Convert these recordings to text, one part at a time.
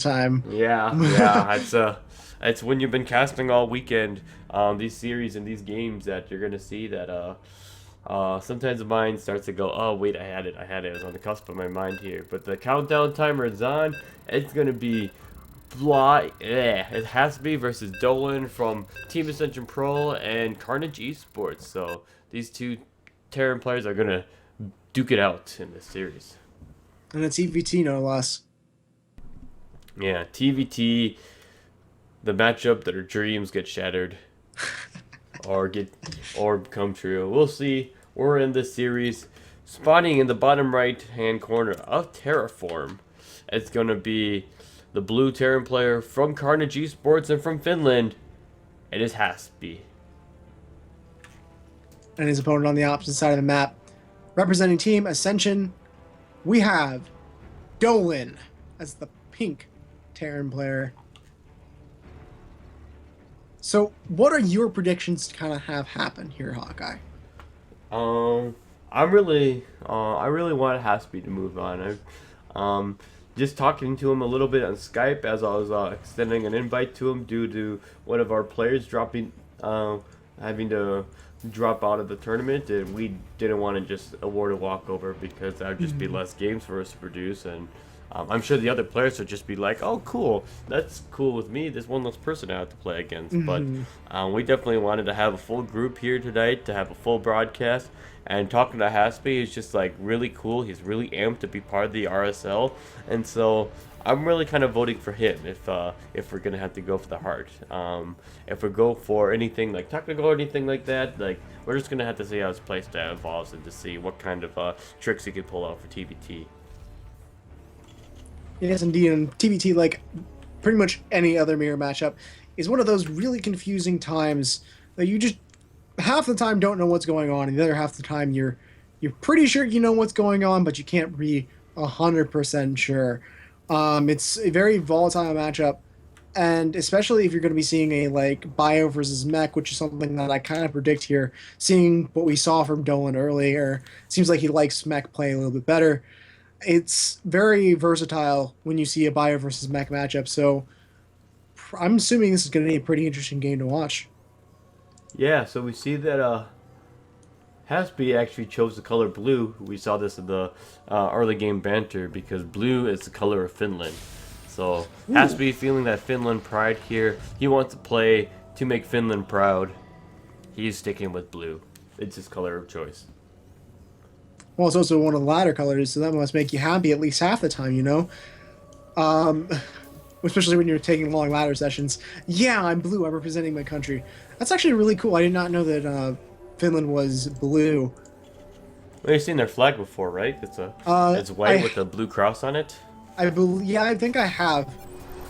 time. Yeah. It's when you've been casting all weekend, these series and these games that you're gonna see that sometimes the mind starts to go, oh wait, I had it, it was on the cusp of my mind here. But the countdown timer is on. It's gonna be it has to be versus Dolan from Team Ascension Pro and Carnage Esports. So these two Terran players are gonna duke it out in this series. And it's EVT, no less. Yeah, TVT, the matchup that our dreams get shattered or come true. We'll see. We're in this series. Spawning in the bottom right hand corner of Terraform. It's gonna be the blue Terran player from Carnage Esports and from Finland. It is Haspe. And his opponent on the opposite side of the map. Representing Team Ascension, we have Dolan as the pink Terran player. So, what are your predictions to kind of have happen here, Hawkeye? I really want Haspe to move on. Just talking to him a little bit on Skype as I was extending an invite to him due to one of our players having to drop out of the tournament, and we didn't want to just award a walkover because that would just be less games for us to produce, and I'm sure the other players would just be like, oh cool, that's cool with me, there's one less person I have to play against. But we definitely wanted to have a full group here tonight, to have a full broadcast, and talking to Haspe is just like really cool. He's really amped to be part of the RSL, and so I'm really kind of voting for him if we're gonna have to go for the heart. If we go for anything like technical or anything like that, like we're just gonna have to see how his playstyle evolves and to see what kind of tricks he can pull out for TBT. Yes, indeed. And TBT, like pretty much any other mirror matchup, is one of those really confusing times that you just half the time don't know what's going on, and the other half the time you're pretty sure you know what's going on, but you can't be 100% sure. It's a very volatile matchup, and especially if you're going to be seeing a like bio versus mech, which is something that I kind of predict here. Seeing what we saw from Dolan earlier, seems like he likes mech play a little bit better. It's very versatile when you see a bio versus mech matchup, so I'm assuming this is going to be a pretty interesting game to watch. Yeah, so we see that Haspe actually chose the color blue. We saw this in the early game banter because blue is the color of Finland. So Haspe feeling that Finland pride here. He wants to play to make Finland proud. He's sticking with blue. It's his color of choice. Well, it's also one of the latter colors, so that must make you happy at least half the time, you know? Um, especially when you're taking long ladder sessions. Yeah, I'm blue. I'm representing my country. That's actually really cool. I did not know that Finland was blue. Well, you've seen their flag before, right? It's white with a blue cross on it. Yeah, I think I have.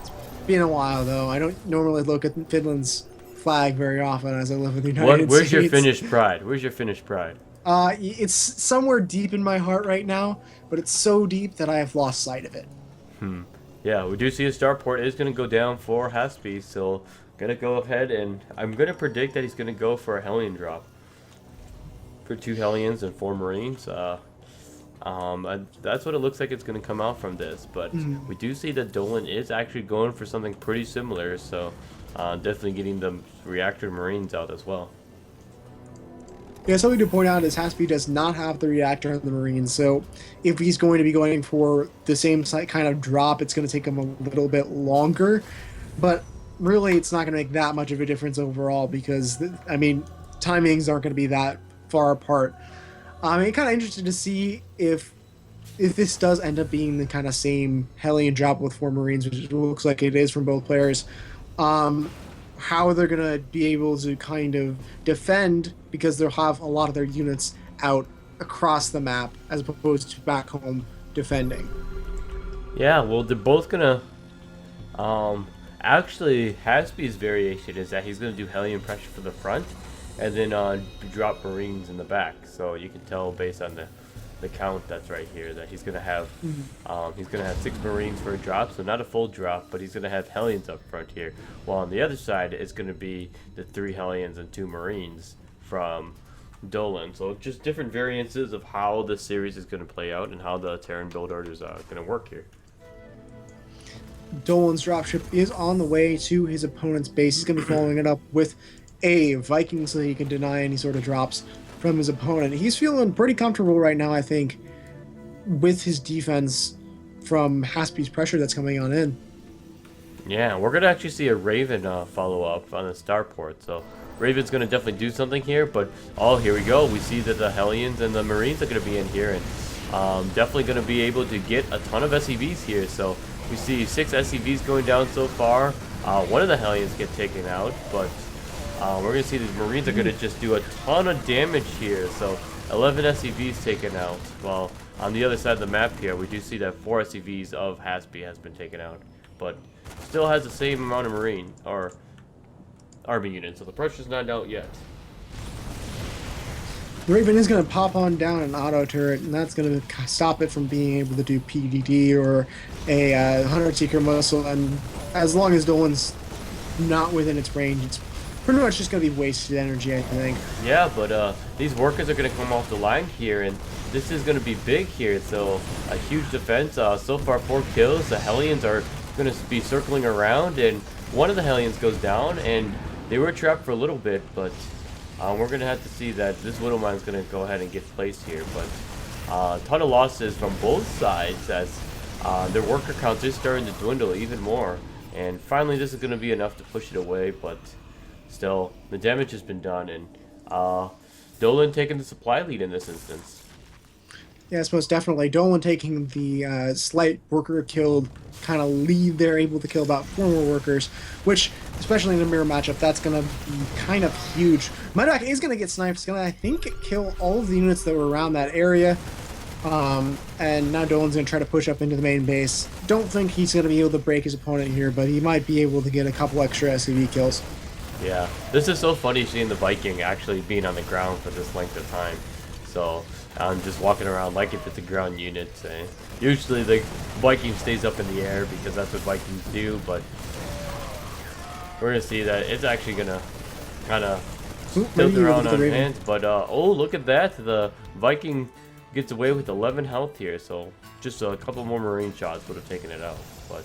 It's been a while though. I don't normally look at Finland's flag very often as I live in the United States. Where's your Finnish pride? Where's your Finnish pride? It's somewhere deep in my heart right now, but it's so deep that I have lost sight of it. Yeah, we do see a starport is going to go down for Haspe, so gonna go ahead and I'm gonna predict that he's gonna go for a Hellion drop for 2 Hellions and 4 Marines. That's what it looks like it's gonna come out from this, but we do see that Dolan is actually going for something pretty similar, so definitely getting the reactor Marines out as well. Yeah, something to point out is Haspe does not have the reactor on the Marines, so if he's going to be going for the same kind of drop, it's going to take him a little bit longer, but really it's not going to make that much of a difference overall because, I mean, timings aren't going to be that far apart. I'm kind of interested to see if this does end up being the kind of same Hellion drop with 4 Marines, which looks like it is from both players. How they're going to be able to kind of defend because they'll have a lot of their units out across the map as opposed to back home defending. Yeah, well, they're both going to... actually, Haspe's variation is that he's going to do Hellion pressure for the front and then drop Marines in the back. So you can tell based on the count that's right here that he's gonna have 6 Marines for a drop, so not a full drop, but he's gonna have Hellions up front here. While on the other side it's gonna be the 3 Hellions and 2 Marines from Dolan. So just different variances of how the series is gonna play out and how the Terran build order is gonna work here. Dolan's dropship is on the way to his opponent's base. He's going to be following it up with a Viking so he can deny any sort of drops from his opponent. He's feeling pretty comfortable right now, I think, with his defense from Haspe's pressure that's coming on in. Yeah, we're going to actually see a Raven follow up on the starport. So Raven's going to definitely do something here. But, oh, here we go. We see that the Hellions and the Marines are going to be in here. And definitely going to be able to get a ton of SCVs here. So we see 6 SCVs going down so far. One of the Hellions get taken out. But we're going to see these Marines are going to just do a ton of damage here. So 11 SCVs taken out. Well, on the other side of the map here, we do see that 4 SCVs of Haspe has been taken out. But still has the same amount of Marine or Army units, so the pressure's not out yet. The Raven is going to pop on down an auto turret, and that's going to stop it from being able to do PDD or a Hunter Seeker missile. And as long as Dolan's not within its range, it's pretty much just going to be wasted energy, I think. Yeah, but these workers are going to come off the line here, and this is going to be big here. So a huge defense. So far, 4 kills. The Hellions are going to be circling around, and one of the Hellions goes down, and they were trapped for a little bit, but we're going to have to see that this Widowmine is going to go ahead and get placed here. But a ton of losses from both sides as their worker count is starting to dwindle even more, and finally this is going to be enough to push it away. But still, the damage has been done, and Dolan taking the supply lead in this instance. Yes, most definitely. Dolan taking the slight worker killed kind of lead there, able to kill about 4 more workers, which, especially in a mirror matchup, that's going to be kind of huge. Mudok is going to get sniped. It's going to, I think, kill all of the units that were around that area. And now Dolan's going to try to push up into the main base. Don't think he's going to be able to break his opponent here, but he might be able to get a couple extra SCV kills. Yeah, this is so funny seeing the Viking actually being on the ground for this length of time. So I'm just walking around like if it's a ground unit. Usually the Viking stays up in the air because that's what Vikings do, but we're going to see that it's actually going to kind of tilt around on hands. But, oh, look at that. The Viking gets away with 11 health here, so just a couple more Marine shots would have taken it out. But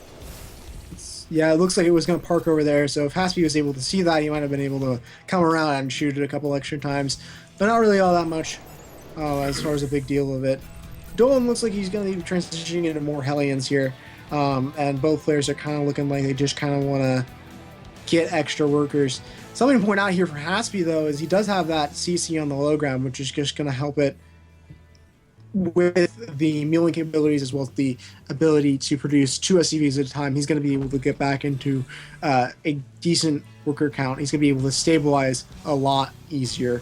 yeah, it looks like it was going to park over there, so if Haspe was able to see that, he might have been able to come around and shoot it a couple extra times, but not really all that much as far as a big deal of it. Dolan looks like he's going to be transitioning into more Hellions here, and both players are kind of looking like they just kind of want to get extra workers. Something to point out here for Haspe, though, is he does have that CC on the low ground, which is just going to help it with the milling capabilities as well as the ability to produce 2 SCVs at a time. He's going to be able to get back into a decent worker count. He's going to be able to stabilize a lot easier.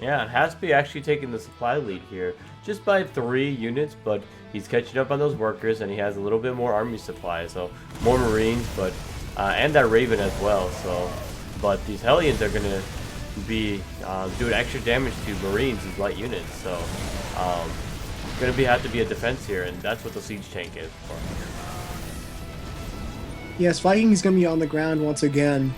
yeah, and Haspe actually taking the supply lead here just by 3 units, but he's catching up on those workers, and he has a little bit more army supply, so more Marines, but and that Raven as well. So, but these Hellions are going to be doing extra damage to Marines and light units, so going to have to be a defense here, and that's what the siege tank is for. Yes, Viking is going to be on the ground once again,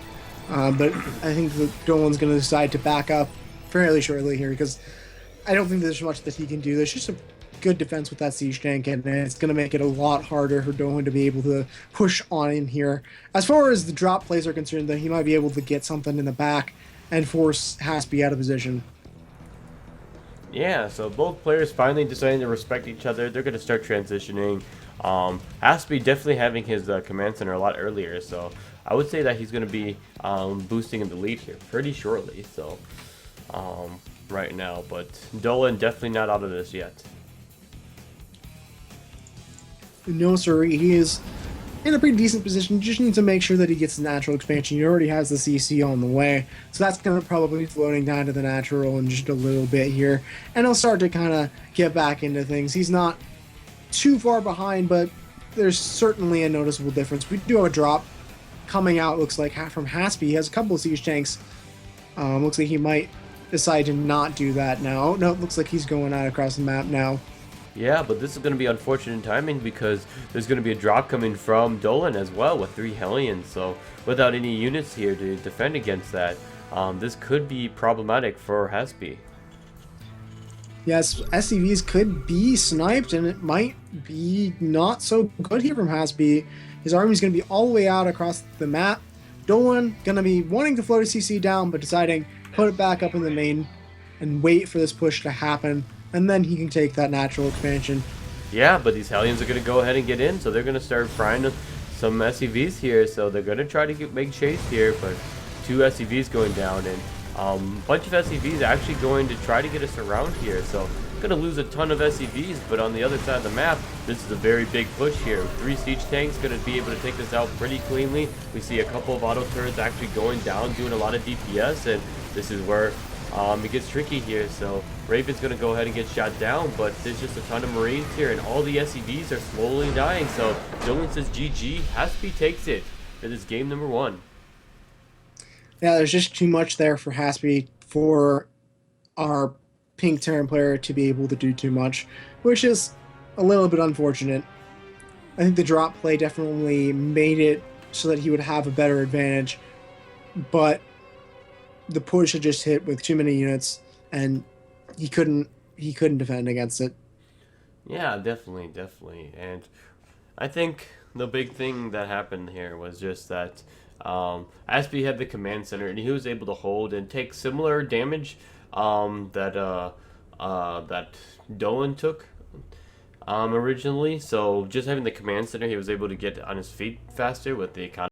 but I think that Dolan's going to decide to back up fairly shortly here because I don't think there's much that he can do. There's just a good defense with that siege tank, and it's going to make it a lot harder for Dolan to be able to push on in here. As far as the drop plays are concerned, though, he might be able to get something in the back and force Haspe out of position. Yeah, so both players finally deciding to respect each other. They're going to start transitioning. Haspe definitely having his command center a lot earlier, so I would say that he's going to be boosting in the lead here pretty shortly. So right now, but Dolan definitely not out of this yet. No, sir, he is in a pretty decent position. Just needs to make sure that he gets the natural expansion. He already has the CC on the way, so that's going to probably be floating down to the natural in just a little bit here, and he'll start to kind of get back into things. He's not too far behind, but there's certainly a noticeable difference. We do have a drop coming out, looks like, from Haspe. He has a couple of siege tanks. Looks like he might decide to not do that now. No, it looks like he's going out across the map now. Yeah, but this is going to be unfortunate timing because there's going to be a drop coming from Dolan as well with 3 Hellions. So without any units here to defend against that, this could be problematic for Haspe. Yes, SCVs could be sniped, and it might be not so good here from Haspe. His army's going to be all the way out across the map. Dolan going to be wanting to float a CC down, but deciding put it back up in the main and wait for this push to happen, and then he can take that natural expansion. Yeah, but these Hellions are going to go ahead and get in, so they're going to start frying some SCVs here. So they're going to try to make chase here, but 2 SCVs going down, and a bunch of SCVs actually going to try to get us around here. So going to lose a ton of SCVs, but on the other side of the map, this is a very big push here. 3 siege tanks going to be able to take this out pretty cleanly. We see a couple of auto turrets actually going down, doing a lot of DPS, and this is where it gets tricky here. So Raven's going to go ahead and get shot down, but there's just a ton of Marines here, and all the SCVs are slowly dying. So Dolan says GG. Haspe takes it for this game number 1. Yeah, there's just too much there for Haspe for our pink Terran player to be able to do too much, which is a little bit unfortunate. I think the drop play definitely made it so that he would have a better advantage, but the push had just hit with too many units, and he couldn't defend against it. Yeah, definitely, and I think the big thing that happened here was just that Haspe had the command center, and he was able to hold and take similar damage that Dolan took originally. So just having the command center, he was able to get on his feet faster with the economy.